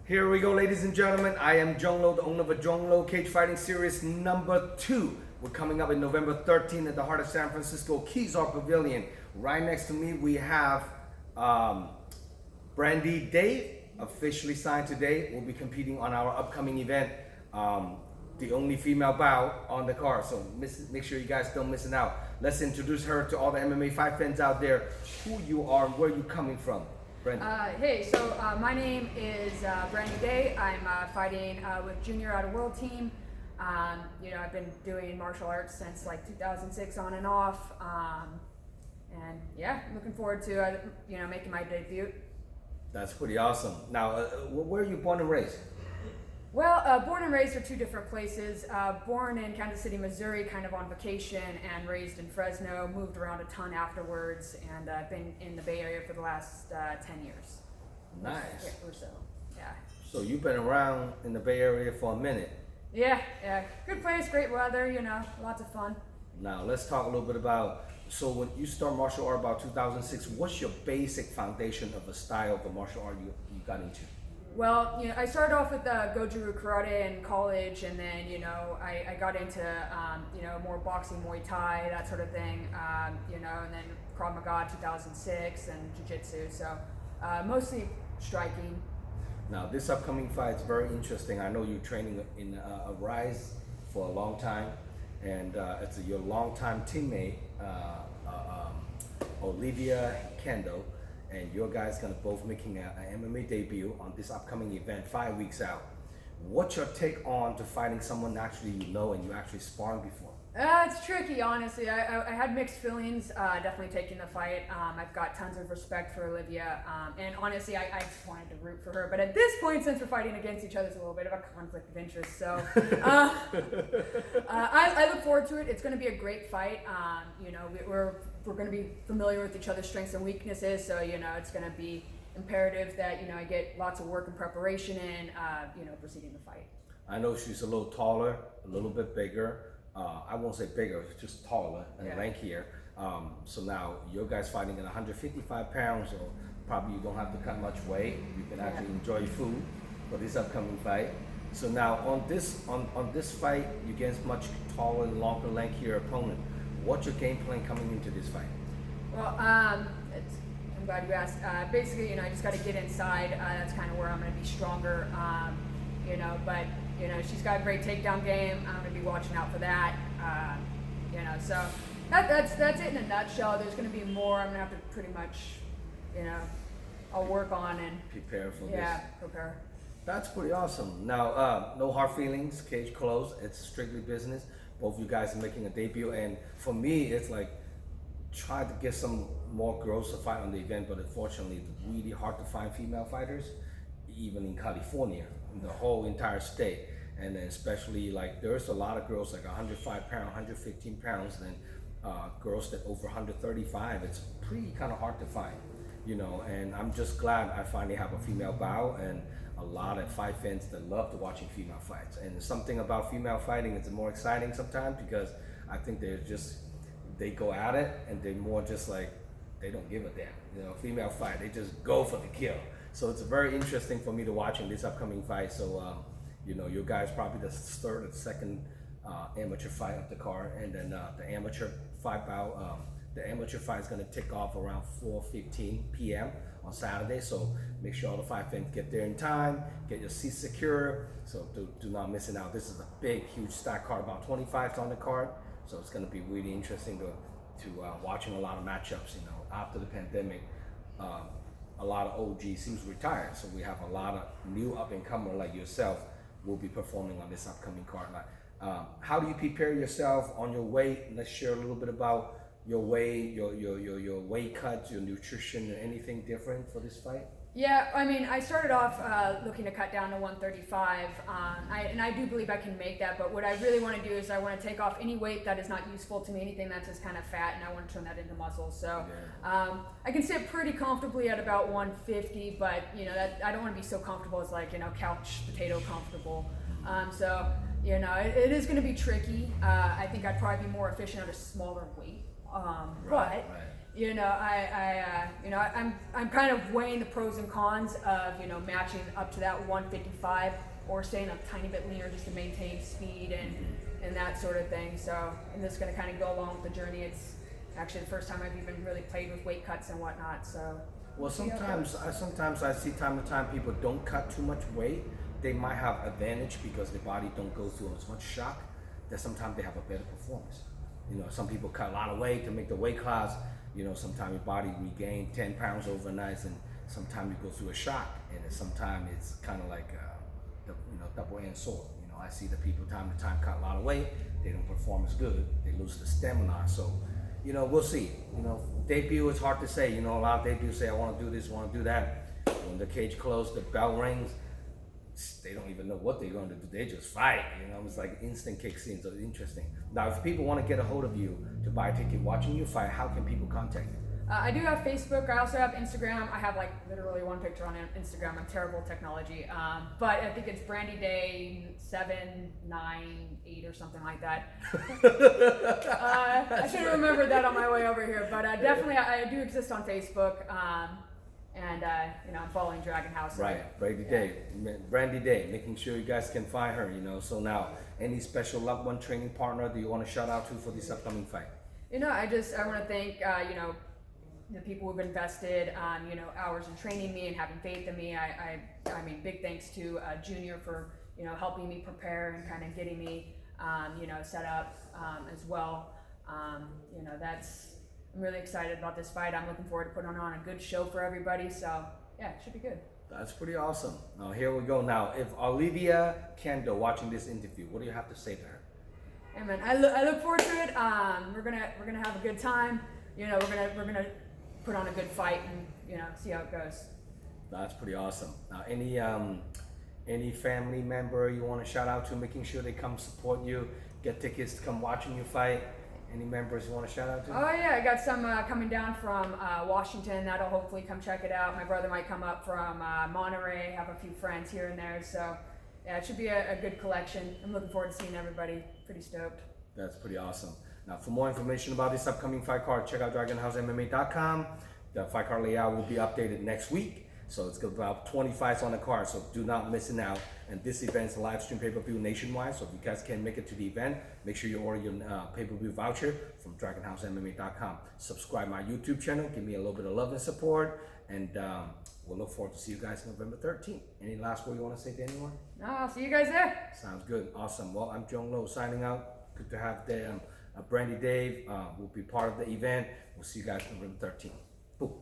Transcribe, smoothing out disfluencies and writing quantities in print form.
Here we go, ladies and gentlemen. I am Zhong, the owner of a Zhong Cage Fighting Series number 2. We're coming up in November 13th at the heart of San Francisco, Kezar Pavilion. Right next to me, we have Brandi Day, officially signed today. Will be competing on our upcoming event. The only female bout on the card, so make sure you guys don't miss it out. Let's introduce her to all the MMA fight fans out there. Who you are and where you coming from, Brandi. Hey, so my name is Brandi Day. I'm fighting with Junior out of World Team. I've been doing martial arts since like 2006 on and off. And yeah, looking forward to making my debut. That's pretty awesome. Now, where are you born and raised? Well, born and raised are two different places. Born in Kansas City, Missouri, kind of on vacation, and raised in Fresno. Moved around a ton afterwards, and I've been in the Bay Area for the last 10 years. Nice. Or so, yeah. So you've been around in the Bay Area for a minute. Yeah. Good place, great weather, lots of fun. Now, let's talk a little bit about, so when you start martial art about 2006, what's your basic foundation of the style of the martial art you got into? Well, I started off with Goju-Ryu karate in college, and then, I got into, more boxing, Muay Thai, that sort of thing, and then Krav Maga 2006 and Jiu-Jitsu, so mostly striking. Now, this upcoming fight is very interesting. I know you're training in a Rise for a long time, and it's your longtime teammate, Olivia Kendo. And your guys gonna both making an MMA debut on this upcoming event 5 weeks out. What's your take on to fighting someone actually you know and you actually sparring before? It's tricky, honestly. I had mixed feelings, definitely taking the fight. I've got tons of respect for Olivia, and honestly, I just wanted to root for her. But at this point, since we're fighting against each other, it's a little bit of a conflict of interest. So I look forward to it. It's going to be a great fight. We're going to be familiar with each other's strengths and weaknesses, so it's going to be imperative that I get lots of work and preparation in, proceeding the fight. I know she's a little taller, a little bit bigger. I won't say bigger, just taller and lankier. So now your guys fighting at 155 pounds, so probably you don't have to cut much weight. You can actually enjoy your food for this upcoming fight. So now on this fight, you against much taller, longer, lankier opponent. What's your game plan coming into this fight? Well, I'm glad you asked. Basically, I just got to get inside. That's kind of where I'm going to be stronger. But she's got a great takedown game. I'm going to be watching out for that. So that's it in a nutshell. There's going to be more. I'm going to have to pretty much, I'll work on and prepare for this. Yeah, prepare. That's pretty awesome. Now, no hard feelings. Cage closed. It's strictly business. Both you guys are making a debut, and for me, it's like try to get some more girls to fight on the event, but unfortunately, it's really hard to find female fighters, even in California, in the whole entire state. And then especially like there's a lot of girls like 105 pounds, 115 pounds, and girls that over 135. It's pretty kind of hard to find, and I'm just glad I finally have a female bout and a lot of fight fans that love to watching female fights. And something about female fighting is more exciting sometimes because I think they go at it and they're more just like, they don't give a damn, female fight, they just go for the kill. So it's very interesting for me to watch in this upcoming fight. So, your guys probably the third or second amateur fight of the card, and then the amateur fight bout. The amateur fight is going to tick off around 4:15 p.m. on Saturday. So make sure all the fight fans get there in time, get your seats secure. So do not miss it out. This is a big, huge stack card, about 25s on the card. So it's going to be really interesting to watching a lot of matchups. After the pandemic. A lot of OG seems retired, so we have a lot of new up-and-comer like yourself will be performing on this upcoming card. How do you prepare yourself on your weight? Let's share a little bit about your weight, your weight cuts, your nutrition, and anything different for this fight. Yeah, I started off looking to cut down to 135, and I do believe I can make that, but what I really want to do is I want to take off any weight that is not useful to me, anything that's just kind of fat, and I want to turn that into muscle. So I can sit pretty comfortably at about 150, but that I don't want to be so comfortable as like couch potato comfortable. It is going to be tricky. I think I'd probably be more efficient at a smaller weight, but I'm kind of weighing the pros and cons of matching up to that 155 or staying a tiny bit leaner just to maintain speed and that sort of thing. So I'm just going to kind of go along with the journey. It's actually the first time I've even really played with weight cuts and whatnot. So well, sometimes I see time to time people don't cut too much weight. They might have advantage because their body don't go through as much shock. That sometimes they have a better performance. Some people cut a lot of weight to make the weight class. Sometimes your body regain 10 pounds overnight, and sometimes you go through a shock, and sometimes it's kind of like double-edged sword. I see the people time to time cut a lot of weight, they don't perform as good, they lose the stamina. So, we'll see. Debut is hard to say. A lot of debuts say, I want to do this, want to do that. When the cage closed, the bell rings, they don't even know what they're going to do. They just fight. It's like instant kicks in. So it's interesting. Now, if people want to get a hold of you to buy a ticket watching you fight, how can people contact you? I do have Facebook. I also have Instagram. I have literally one picture on Instagram. I'm terrible at technology, but I think it's Brandi Day 798 or something like that. I should have remembered that on my way over here, but definitely I do exist on Facebook. And I'm following Dragon House. Right, Brandi Day, making sure you guys can find her. So now, any special loved one training partner do you want to shout out to for this upcoming fight? I want to thank the people who've invested hours in training me and having faith in me. I mean, big thanks to Junior for helping me prepare and kind of getting me set up as well. I'm really excited about this fight. I'm looking forward to putting on a good show for everybody. So yeah, it should be good. That's pretty awesome. Now here we go. Now, if Olivia Kendall watching this interview, what do you have to say to her? Hey man, I look forward to it. We're gonna have a good time. We're gonna put on a good fight and see how it goes. That's pretty awesome. Now, any family member you want to shout out to, making sure they come support you, get tickets to come watching you fight? Any members you want to shout out to? Oh yeah, I got some coming down from Washington. That'll hopefully come check it out. My brother might come up from Monterey. Have a few friends here and there. So yeah, it should be a good collection. I'm looking forward to seeing everybody. Pretty stoked. That's pretty awesome. Now, for more information about this upcoming fight card, check out DragonHouseMMA.com. The fight card layout will be updated next week. So it's about 20 fights on the card, so do not miss it out. And this event's a live stream pay-per-view nationwide, so if you guys can't make it to the event, make sure you order your pay-per-view voucher from DragonHouseMMA.com. Subscribe my YouTube channel, give me a little bit of love and support, and we'll look forward to see you guys November 13th. Any last word you want to say to anyone? No, I'll see you guys there. Sounds good. Awesome. Well, I'm Zhong signing out. Good to have Brandi Day will be part of the event. We'll see you guys November 13th. Boom.